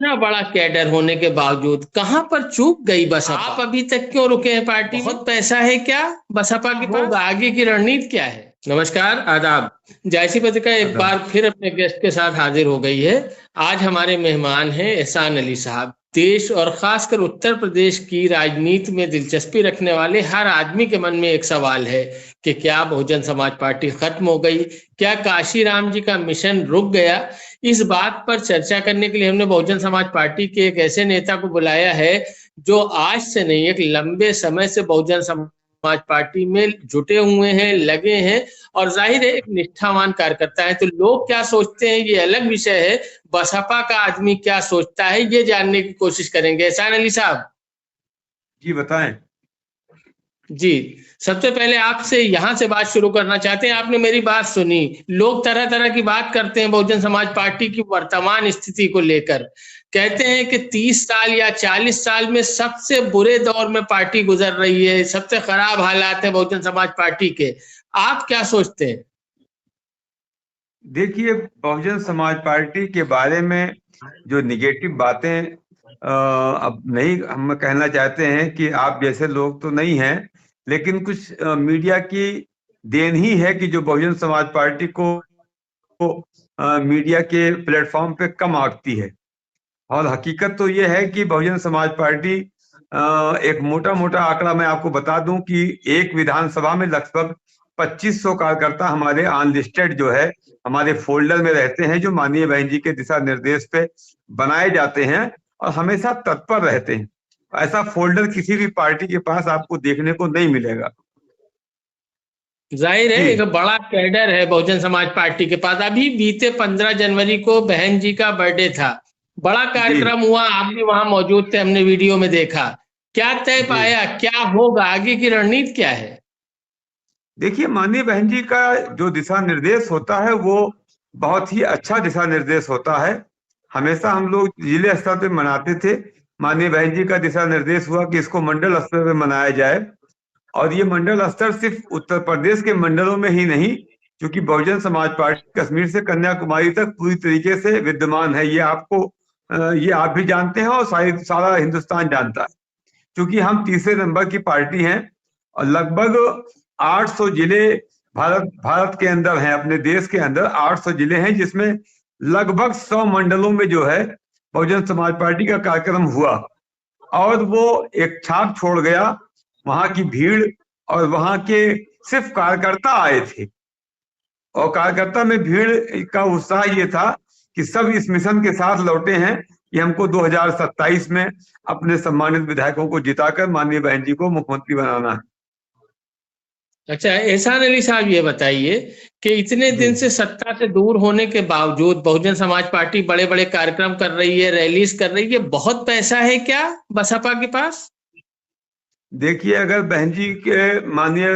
इतना बड़ा कैडर होने के बावजूद कहां पर चूक गई बसपा? आप अभी तक क्यों रुके हैं पार्टी में? बहुत पैसा है क्या बसपा के पास? आगे की रणनीति क्या है? नमस्कार, आदाब। जायसी पत्रिका एक आदाब। बार फिर अपने गेस्ट के साथ हाजिर हो गई है। आज हमारे मेहमान हैं एहसान अली साहब। देश और खासकर उत्तर प्रदेश की राजनीति में दिलचस्पी रखने वाले हर आदमी के मन में एक सवाल है कि क्या बहुजन समाज पार्टी खत्म हो गई? क्या काशी राम जी का मिशन रुक गया? इस बात पर चर्चा करने के लिए हमने बहुजन समाज पार्टी के एक ऐसे नेता को बुलाया है जो आज से नहीं, एक लंबे समय से बहुजन समाज पार्टी में जुटे हुए हैं, लगे हैं और जाहिर है एक निष्ठावान कार्यकर्ता है। तो लोग क्या सोचते हैं ये अलग विषय है, बसपा का आदमी क्या सोचता है ये जानने की कोशिश करेंगे। एहसान अली साहब जी बताएं। जी, सबसे पहले आपसे यहाँ से बात शुरू करना चाहते हैं। आपने मेरी बात सुनी, लोग तरह तरह की बात करते हैं बहुजन समाज पार्टी की वर्तमान स्थिति को लेकर। कहते हैं कि 30 साल या 40 साल में सबसे बुरे दौर में पार्टी गुजर रही है, सबसे खराब हालात है बहुजन समाज पार्टी के। आप क्या सोचते हैं? देखिए, बहुजन समाज पार्टी के बारे में जो निगेटिव बातें अब नहीं हम कहना चाहते हैं कि आप जैसे लोग तो नहीं हैं, लेकिन कुछ मीडिया की देन ही है कि जो बहुजन समाज पार्टी को मीडिया के प्लेटफॉर्म पे कम आंकती है। और हकीकत तो ये है कि बहुजन समाज पार्टी एक मोटा मोटा आंकड़ा मैं आपको बता दूं कि एक विधानसभा में लगभग 2500 कार्यकर्ता हमारे अनलिस्टेड जो है हमारे फोल्डर में रहते हैं, जो माननीय बहन जी के दिशा निर्देश पे बनाए जाते हैं और हमेशा तत्पर रहते हैं। ऐसा फोल्डर किसी भी पार्टी के पास आपको देखने को नहीं मिलेगा। जाहिर है एक जी बड़ा कैडर है बहुजन समाज पार्टी के पास। अभी बीते 15 जनवरी को बहन जी का बर्थडे था, बड़ा जी कार्यक्रम हुआ, आप भी वहां मौजूद थे, हमने वीडियो में देखा। क्या तय जी। पाया, क्या होगा, आगे की रणनीति क्या है? देखिए, माननीय बहन जी का जो दिशा निर्देश होता है वो बहुत ही अच्छा दिशा निर्देश होता है। हमेशा हम लोग जिले स्तर पे मनाते थे। माननीय बहन जी का दिशा निर्देश हुआ कि इसको मंडल स्तर पे मनाया जाए, और ये मंडल स्तर सिर्फ उत्तर प्रदेश के मंडलों में ही नहीं, क्योंकि बहुजन समाज पार्टी कश्मीर से कन्याकुमारी तक पूरी तरीके से विद्यमान है। ये आप भी जानते हैं और सारा हिंदुस्तान जानता है। क्योंकि हम तीसरे नंबर की पार्टी हैं और लगभग 800 जिले भारत के अंदर हैं। अपने देश के अंदर 800 जिले हैं, जिसमें लगभग 100 मंडलों में जो है बहुजन समाज पार्टी का कार्यक्रम हुआ और वो एक छाप छोड़ गया। वहां की भीड़ और वहां के सिर्फ कार्यकर्ता आए थे, और कार्यकर्ता में भीड़ का उत्साह ये था कि सब इस मिशन के साथ लौटे हैं कि हमको 2027 में अपने सम्मानित विधायकों को जिताकर माननीय बहन जी को मुख्यमंत्री बनाना है। अच्छा, एहसान अली साहब ये बताइए कि इतने जी दिन से सत्ता से दूर होने के बावजूद बहुजन समाज पार्टी बड़े बड़े कार्यक्रम कर रही है, रैलीज कर रही है, बहुत पैसा है क्या बसपा के पास? देखिए, अगर बहन जी के माननीय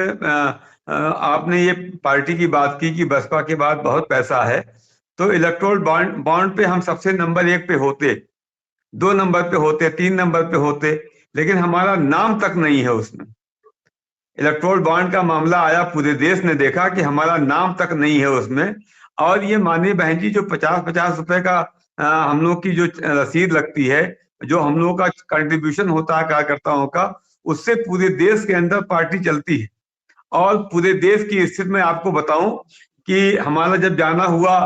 आपने ये पार्टी की बात की कि बसपा के बाद बहुत पैसा है, तो इलेक्टोरल बॉन्ड पे हम सबसे नंबर 1 पे होते, 2 नंबर पे होते, 3 नंबर पे होते, लेकिन हमारा नाम तक नहीं है उसमें। इलेक्टोरल बॉन्ड का मामला आया, पूरे देश ने देखा कि हमारा नाम तक नहीं है उसमें। और ये माननीय बहन जी जो 50-50 रुपए का हम लोग की जो रसीद लगती है, जो हम लोग का कंट्रीब्यूशन होता है कार्यकर्ताओं का, उससे पूरे देश के अंदर पार्टी चलती है। और पूरे देश की स्थिति में आपको बताऊं कि हमारा जब जाना हुआ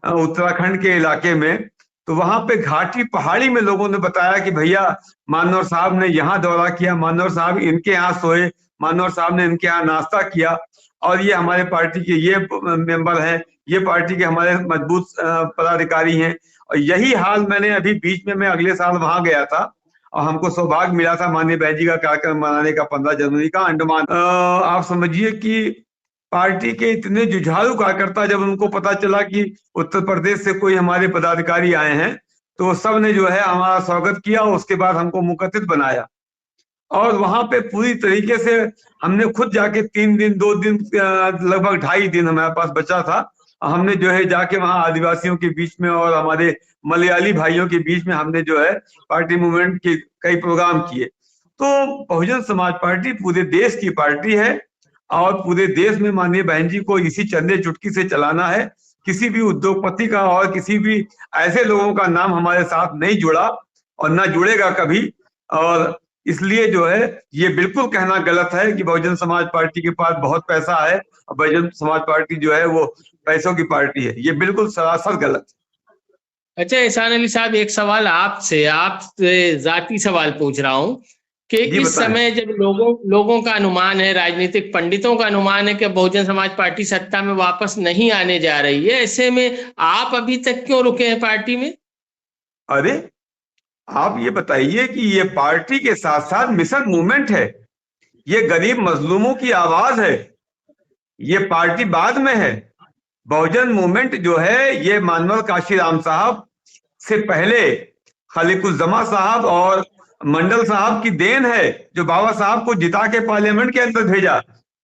उत्तराखंड के इलाके में, तो वहां पे घाटी पहाड़ी में लोगों ने बताया कि भैया मानवर साहब ने यहाँ दौरा किया, मानवर साहब इनके यहाँ सोए, मानवर साहब ने इनके यहाँ नाश्ता किया, और ये हमारे पार्टी के ये मेंबर हैं, ये पार्टी के हमारे मजबूत पदाधिकारी हैं। और यही हाल मैंने अभी बीच में मैं अगले साल वहां गया था और हमको सौभाग्य मिला था माननीय बहन जी का कार्यक्रम मनाने का 15 जनवरी का अंडमान। आप समझिए कि पार्टी के इतने जुझारू कार्यकर्ता, जब उनको पता चला कि उत्तर प्रदेश से कोई हमारे पदाधिकारी आए हैं, तो सब ने जो है हमारा स्वागत किया, उसके बाद हमको मुखतित बनाया। और वहां पे पूरी तरीके से हमने खुद जाके 3 दिन 2 दिन लगभग 2.5 दिन हमारे पास बचा था, हमने जो है जाके वहां आदिवासियों के बीच में और हमारे मलयाली भाइयों के बीच में हमने जो है पार्टी मूवमेंट के कई प्रोग्राम किए। तो बहुजन समाज पार्टी पूरे देश की पार्टी है और पूरे देश में माननीय बहन जी को इसी चंदे चुटकी से चलाना है किसी भी उद्योगपति का और किसी भी ऐसे लोगों का नाम हमारे साथ नहीं जुड़ा और ना जुड़ेगा कभी। और इसलिए जो है ये बिल्कुल कहना गलत है कि बहुजन समाज पार्टी के पास बहुत पैसा है और बहुजन समाज पार्टी जो है वो पैसों की पार्टी है, ये बिल्कुल सरासर गलत है। अच्छा एहसान अली साहब, एक सवाल आपसे जाती सवाल पूछ रहा हूँ कि जी इस बताएं। समय जब लोगों का अनुमान है, राजनीतिक पंडितों का अनुमान है कि बहुजन समाज पार्टी सत्ता में वापस नहीं आने जा रही है, ऐसे में आप अभी तक क्यों रुके हैं पार्टी में? अरे आप ये बताइए कि ये पार्टी के साथ साथ मिशन मूवमेंट है, ये गरीब मजलूमों की आवाज है, ये पार्टी बाद में है। बहुजन मूवमेंट जो है ये मानवर काशीराम साहब से पहले खलीकुज्जमा साहब और मंडल साहब की देन है, जो बाबा साहब को जिता के पार्लियामेंट के अंदर भेजा।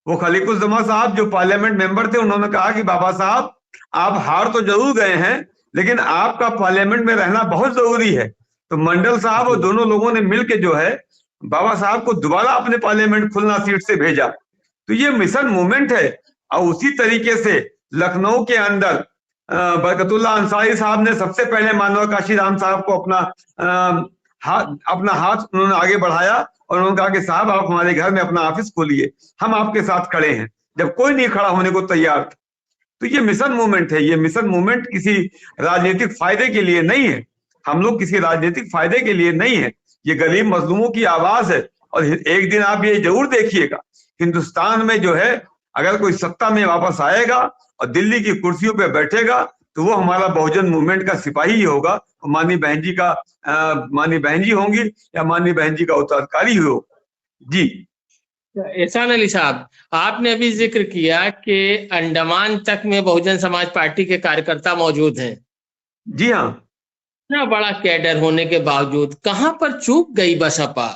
वो खलीकुज्जमा साहब जो पार्लियामेंट मेंबर थे, उन्होंने कहा कि बाबा साहब आप हार तो जरूर गए हैं लेकिन आपका पार्लियामेंट में रहना बहुत जरूरी है। तो मंडल साहब और दोनों लोगों ने मिलकर जो है बाबा साहब को दोबारा अपने पार्लियामेंट खुलना सीट से भेजा। तो ये मिशन मूवमेंट है। और उसी तरीके से लखनऊ के अंदर बरकतुल्ला अंसारी साहब ने सबसे पहले मानव काशीराम साहब को अपना हाथ उन्होंने आगे बढ़ाया और उन्होंने कहा कि साहब आप हमारे घर में अपना ऑफिस खोलिए, हम आपके साथ खड़े हैं, जब कोई नहीं खड़ा होने को तैयार था। तो ये मिशन मूवमेंट है। ये मिशन मूवमेंट किसी राजनीतिक फायदे के लिए नहीं है, हम लोग किसी राजनीतिक फायदे के लिए नहीं है, ये गरीब मजलूमों की आवाज है। और एक दिन आप ये जरूर देखिएगा, हिंदुस्तान में जो है अगर कोई सत्ता में वापस आएगा और दिल्ली की कुर्सियों पे बैठेगा तो वो हमारा बहुजन मूवमेंट का सिपाही ही होगा। माननीय बहन जी होंगी या माननीय बहन जी का उत्तराधिकारी हो। जी एहसान अली साहब, आपने अभी जिक्र किया कि अंडमान तक में बहुजन समाज पार्टी के कार्यकर्ता मौजूद हैं। जी हाँ। इतना बड़ा कैडर होने के बावजूद कहां पर चूक गई बसपा?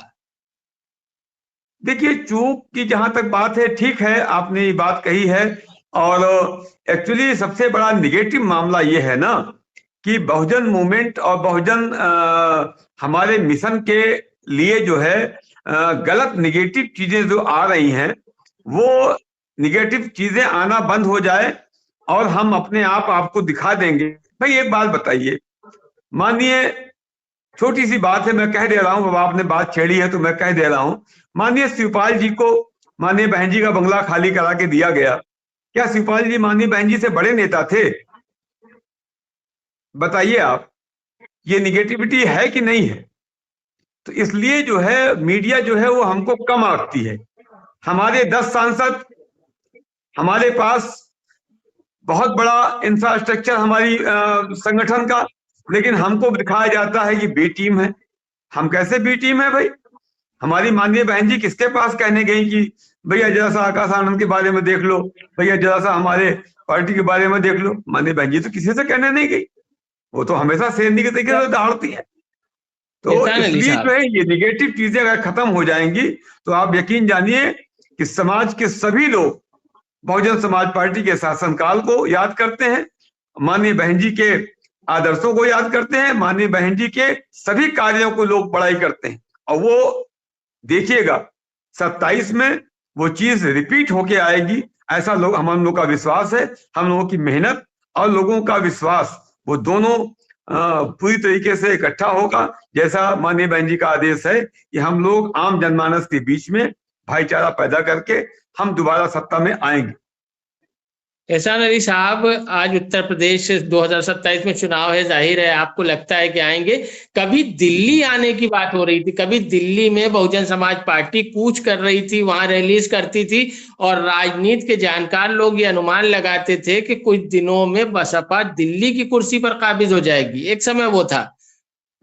देखिए चूक की जहां तक बात है, ठीक है आपने ये बात कही है। और एक्चुअली सबसे बड़ा निगेटिव मामला ये है ना कि बहुजन मूवमेंट और बहुजन हमारे मिशन के लिए जो है गलत निगेटिव चीजें जो आ रही हैं, वो निगेटिव चीजें आना बंद हो जाए और हम अपने आप आपको दिखा देंगे। भाई एक बात बताइए, मानिए छोटी सी बात है, मैं कह दे रहा हूं, बाबा आपने बात छेड़ी है तो मैं कह दे रहा हूं। माननीय शिवपाल जी को माननीय बहन जी का बंगला खाली करा के दिया गया, क्या शिवपाल जी माननीय बहन जी से बड़े नेता थे? बताइए आप, ये निगेटिविटी है कि नहीं है? तो इसलिए जो है मीडिया जो है वो हमको कम आंकती है। हमारे 10 सांसद, हमारे पास बहुत बड़ा इंफ्रास्ट्रक्चर हमारी संगठन का, लेकिन हमको दिखाया जाता है कि बी टीम है। हम कैसे बी टीम है भाई? हमारी माननीय बहन जी किसके पास कहने गई कि भैया जरा सा आकाश आनंद के बारे में देख लो, भैया जरा सा हमारे पार्टी के बारे में देख लो? माननीय बहन जी तो किसी से कहने नहीं गई, वो तो हमेशा सेंधी के तरीके से दहाड़ती है। तो इसलिए जो है ये निगेटिव चीजें अगर खत्म हो जाएंगी तो आप यकीन जानिए कि समाज के सभी लोग बहुजन समाज पार्टी के शासनकाल को याद करते हैं, माननीय बहन जी के आदर्शों को याद करते हैं, माननीय बहन जी के सभी कार्यों को लोग बड़ाई करते हैं। और वो देखिएगा 27 में वो चीज रिपीट होके आएगी, ऐसा हम लोग का विश्वास है। हम लोगों की मेहनत और लोगों का विश्वास वो दोनों पूरी तरीके से इकट्ठा होगा। जैसा माननीय बहन जी का आदेश है कि हम लोग आम जनमानस के बीच में भाईचारा पैदा करके हम दोबारा सत्ता में आएंगे। एहसान अली साहब, आज उत्तर प्रदेश 2027 में चुनाव है, जाहिर है आपको लगता है कि आएंगे। कभी दिल्ली आने की बात हो रही थी, कभी दिल्ली में बहुजन समाज पार्टी कूच कर रही थी, वहां रैलीज करती थी और राजनीति के जानकार लोग ये अनुमान लगाते थे कि कुछ दिनों में बसपा दिल्ली की कुर्सी पर काबिज हो जाएगी। एक समय वो था।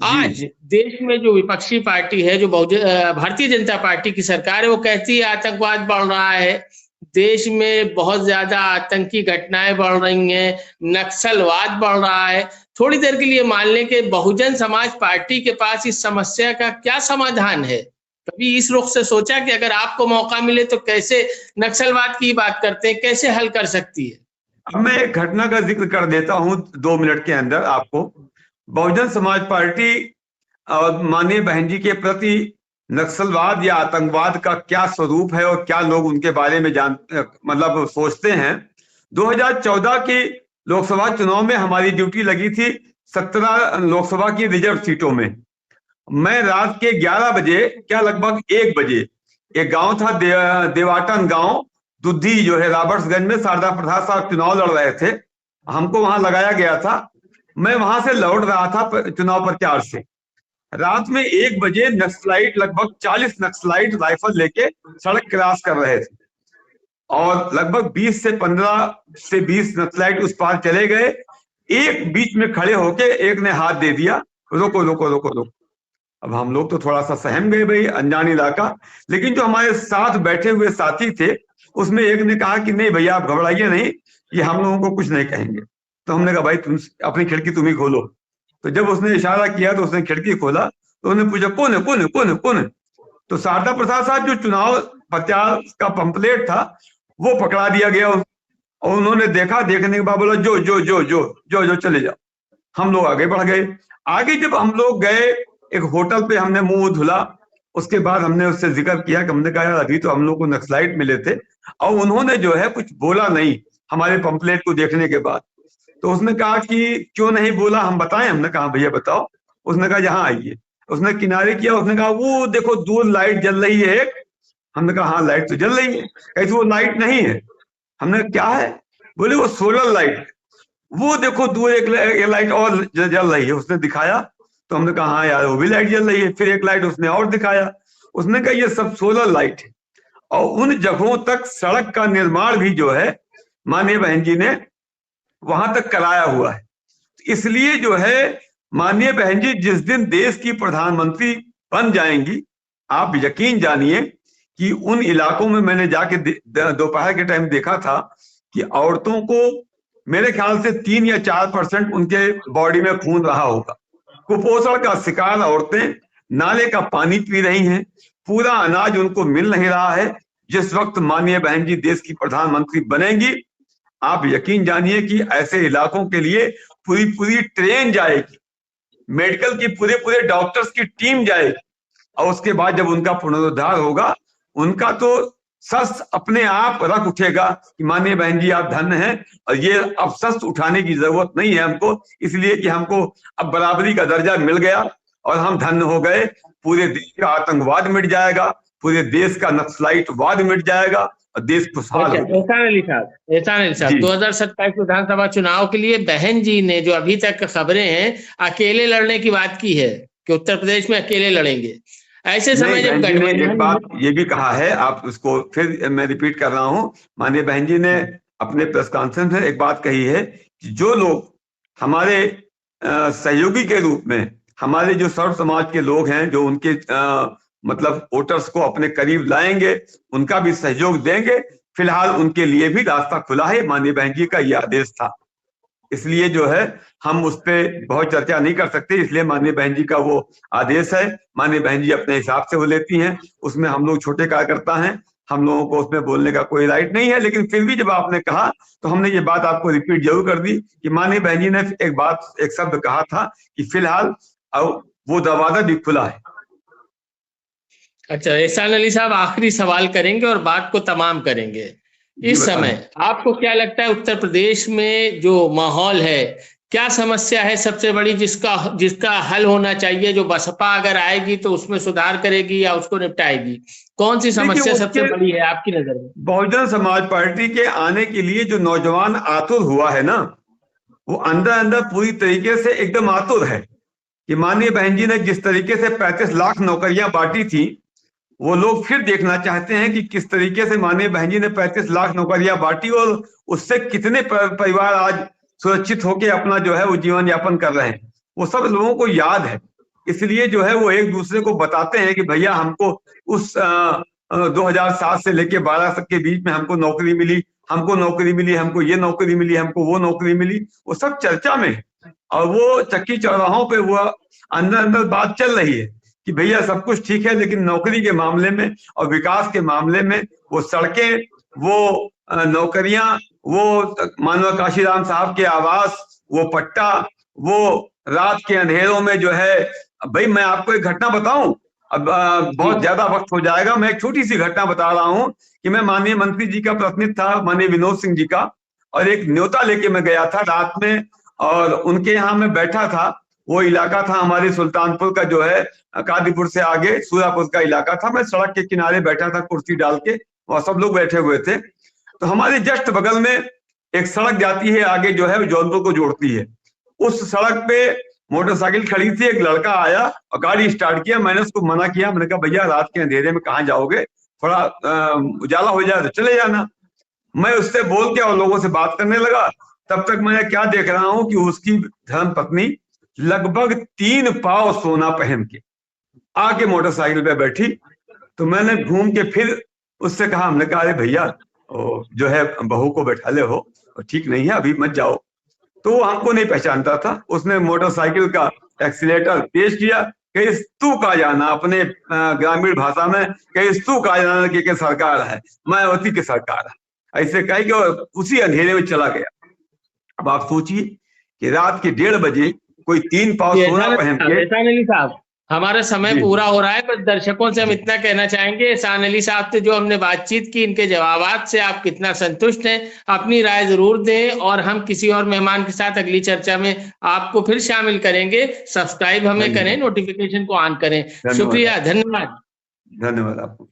आज देश में जो विपक्षी पार्टी है, जो भारतीय जनता पार्टी की सरकार है, वो कहती है आतंकवाद बढ़ रहा है, देश में बहुत ज्यादा आतंकी घटनाएं बढ़ रही हैं, नक्सलवाद बढ़ रहा है। थोड़ी देर के लिए मान लें कि बहुजन समाज पार्टी के पास इस समस्या का क्या समाधान है? कभी इस रुख से सोचा कि अगर आपको मौका मिले तो कैसे नक्सलवाद की बात करते हैं, कैसे हल कर सकती है? अब मैं एक घटना का जिक्र कर देता हूं 2 मिनट के अंदर आपको। बहुजन समाज पार्टी और माननीय बहन जी के प्रति नक्सलवाद या आतंकवाद का क्या स्वरूप है और क्या लोग उनके बारे में मतलब सोचते हैं। 2014 की लोकसभा चुनाव में हमारी ड्यूटी लगी थी 17 लोकसभा की रिजर्व सीटों में। मैं रात के 11 बजे, क्या लगभग 1 बजे, एक गांव था देवाटन गांव, दुद्धी जो है रॉबर्ट्सगंज में, शारदा प्रसाद साहब चुनाव लड़ रहे थे, हमको वहां लगाया गया था। मैं वहां से लौट रहा था चुनाव प्रचार से। रात में 1 बजे नक्सलाइट, लगभग 40 नक्सलाइट राइफल लेके सड़क क्रॉस कर रहे थे और लगभग 20 से 20 नक्सलाइट उस पार चले गए। एक बीच में खड़े होके एक ने हाथ दे दिया, रोको रोको रोको रोको। अब हम लोग तो थोड़ा सा सहम गए, भाई अनजान इलाका। लेकिन जो हमारे साथ बैठे हुए साथी थे उसमें एक ने कहा कि नहीं भैया आप घबराइए नहीं, ये हम लोगों को कुछ नहीं कहेंगे। तो हमने कहा भाई तुम अपनी खिड़की तुम ही खोलो। तो जब उसने इशारा किया तो उसने खिड़की खोला, तो उसने पूछा कौन है कौन है कौन है कौन है। तो शारदा प्रसाद साहब जो चुनाव प्रचार का पंपलेट था वो पकड़ा दिया गया और उन्होंने देखा, देखने के बाद बोला जो जो जो जो जो जो चले जाओ। हम लोग आगे बढ़ गए। आगे जब हम लोग गए एक होटल पे, हमने मुंह धुला, उसके बाद हमने उससे जिक्र किया कि हमने कहा यार अभी तो हम लोग को नक्सलाइट मिले थे, और उन्होंने जो है कुछ बोला नहीं हमारे पंपलेट को देखने के बाद। तो उसने कहा कि क्यों नहीं बोला, हम बताएं। हमने कहा भैया बताओ। उसने कहा यहाँ आइए। उसने किनारे किया, उसने कहा वो देखो दूर लाइट जल रही है एक। हमने कहा हाँ लाइट तो जल रही है। कैसे वो लाइट नहीं है? हमने क्या है? बोले वो सोलर लाइट है, वो देखो दूर एक लाइट और जल रही है। उसने दिखाया तो हमने कहा हाँ यार वो भी लाइट जल रही है। फिर एक लाइट उसने और दिखाया, उसने कहा ये सब सोलर लाइट है। और उन जगहों तक सड़क का निर्माण भी जो है माननीय बहन जी ने वहां तक कराया हुआ है। इसलिए जो है माननीय बहन जी जिस दिन देश की प्रधानमंत्री बन जाएंगी, आप यकीन जानिए कि उन इलाकों में मैंने जाके दोपहर के टाइम देखा था कि औरतों को मेरे ख्याल से 3 या 4% उनके बॉडी में खून रहा होगा। कुपोषण का शिकार औरतें नाले का पानी पी रही हैं, पूरा अनाज उनको मिल नहीं रहा है। जिस वक्त माननीय बहन जी देश की प्रधानमंत्री बनेंगी, आप यकीन जानिए कि ऐसे इलाकों के लिए पूरी पूरी ट्रेन जाएगी, मेडिकल की पूरे पूरे डॉक्टर्स की टीम जाएगी। और उसके बाद जब उनका पुनरुद्धार होगा, उनका तो सस अपने आप रख उठेगा कि माननीय बहन जी आप धन्य हैं, और ये अब सस उठाने की जरूरत नहीं है हमको, इसलिए कि हमको अब बराबरी का दर्जा मिल गया और हम धन्य हो गए। पूरे देश का आतंकवाद मिट जाएगा, पूरे देश का नक्सलाइटवाद मिट जाएगा और देश खुशहाल हो। एहसान अली साहब 2027 विधानसभा चुनाव के लिए बहन जी ने जो अभी तक खबरें हैं अकेले लड़ने की बात की है कि उत्तर प्रदेश में अकेले लड़ेंगे। ऐसे समय जब गठबंधन, एक बात ये भी कहा है, आप उसको फिर मैं रिपीट कर रहा हूं, माननीय बहन जी ने अपने प्रेस कॉन्फ्रेंस में एक बात कही है कि जो लोग हमारे सहयोगी के रूप में, हमारे जो सर्व समाज के लोग हैं, जो उनके मतलब वोटर्स को अपने करीब लाएंगे, उनका भी सहयोग देंगे। फिलहाल उनके लिए भी रास्ता खुला है, माननीय बहन जी का यह आदेश था। इसलिए जो है हम उस पर बहुत चर्चा नहीं कर सकते, इसलिए माननीय बहन जी का वो आदेश है। माननीय बहन जी अपने हिसाब से वो लेती हैं, उसमें हम लोग छोटे कार्यकर्ता हैं, हम लोगों को उसमें बोलने का कोई राइट नहीं है। लेकिन फिर भी जब आपने कहा तो हमने ये बात आपको रिपीट जरूर कर दी कि माननीय बहन जी ने एक शब्द कहा था कि फिलहाल वो दरवाजा भी खुला है। अच्छा एहसान अली साहब, आखिरी सवाल करेंगे और बात को तमाम करेंगे। इस समय आपको क्या लगता है उत्तर प्रदेश में जो माहौल है, क्या समस्या है सबसे बड़ी जिसका हल होना चाहिए, जो बसपा अगर आएगी तो उसमें सुधार करेगी या उसको निपटाएगी? कौन सी समस्या सबसे बड़ी है आपकी नजर में? बहुजन समाज पार्टी के आने के लिए जो नौजवान आतुर हुआ है ना, वो अंदर अंदर पूरी तरीके से एकदम आतुर है कि माननीय बहन जी ने जिस तरीके से 35 लाख नौकरियां बांटी थी, वो लोग फिर देखना चाहते हैं कि किस तरीके से माननीय बहन जी ने 35 लाख नौकरियां बांटी और उससे कितने परिवार आज सुरक्षित होकर अपना जो है वो जीवन यापन कर रहे हैं। वो सब लोगों को याद है, इसलिए जो है वो एक दूसरे को बताते हैं कि भैया हमको उस 2007 से लेके 12 तक के बीच में हमको नौकरी मिली, हमको नौकरी मिली, हमको ये नौकरी मिली, हमको वो नौकरी मिली। वो सब चर्चा में है और वो चक्की चौराहों पे वो अंदर अंदर बात चल रही है कि भैया सब कुछ ठीक है, लेकिन नौकरी के मामले में और विकास के मामले में वो सड़कें, वो नौकरियां, वो मानव काशीराम साहब के आवास, वो पट्टा, वो रात के अंधेरों में जो है। भाई मैं आपको एक घटना बताऊं, अब बहुत ज्यादा वक्त हो जाएगा, मैं एक छोटी सी घटना बता रहा हूं कि मैं माननीय मंत्री जी का प्रतिनिधि था, माननीय विनोद सिंह जी का, और एक न्योता लेके मैं गया था रात में, और उनके यहाँ मैं बैठा था। वो इलाका था हमारे सुल्तानपुर का, जो है कादीपुर से आगे सूरापुर का इलाका था। मैं सड़क के किनारे बैठा था कुर्सी डाल के, और सब लोग बैठे हुए थे। तो हमारे जस्ट बगल में एक सड़क जाती है आगे, जो है जौनपुर को जोड़ती है। उस सड़क पे मोटरसाइकिल खड़ी थी, एक लड़का आया और गाड़ी स्टार्ट किया। मैंने उसको मना किया, मैंने कहा भैया रात के अंधेरे में कहाँ जाओगे, थोड़ा उजाला हो जाए तो चले जाना। मैं उससे बोल के और लोगों से बात करने लगा। तब तक मैं क्या देख रहा हूं कि उसकी धर्म पत्नी लगभग 3 पाव सोना पहन के आके मोटरसाइकिल पे बैठी। तो मैंने घूम के फिर उससे कहा, हमने कहा अरे भैया जो है बहू को बैठा ले हो, ठीक नहीं है, अभी मत जाओ। तो वो हमको नहीं पहचानता था। उसने मोटरसाइकिल का एक्सीलेटर तेज किया, कहीं तू का जाना, अपने ग्रामीण भाषा में कहीं तू का जाना कि सरकार है, मायावती की सरकार है, ऐसे कह के उसी अंधेरे में चला गया। अब आप सोचिए कि रात के 1:30 बजे कोई 3 पाव सोना पहन के। एहसान अली साहब, हमारा समय पूरा हो रहा है, बस दर्शकों से हम इतना कहना चाहेंगे, एहसान अली साहब से जो हमने बातचीत की, इनके जवाबात से आप कितना संतुष्ट हैं, अपनी राय जरूर दें, और हम किसी और मेहमान के साथ अगली चर्चा में आपको फिर शामिल करेंगे। सब्सक्राइब हमें करें, नोटिफिकेशन को ऑन करें। शुक्रिया, धन्यवाद। धन्यवाद आपको।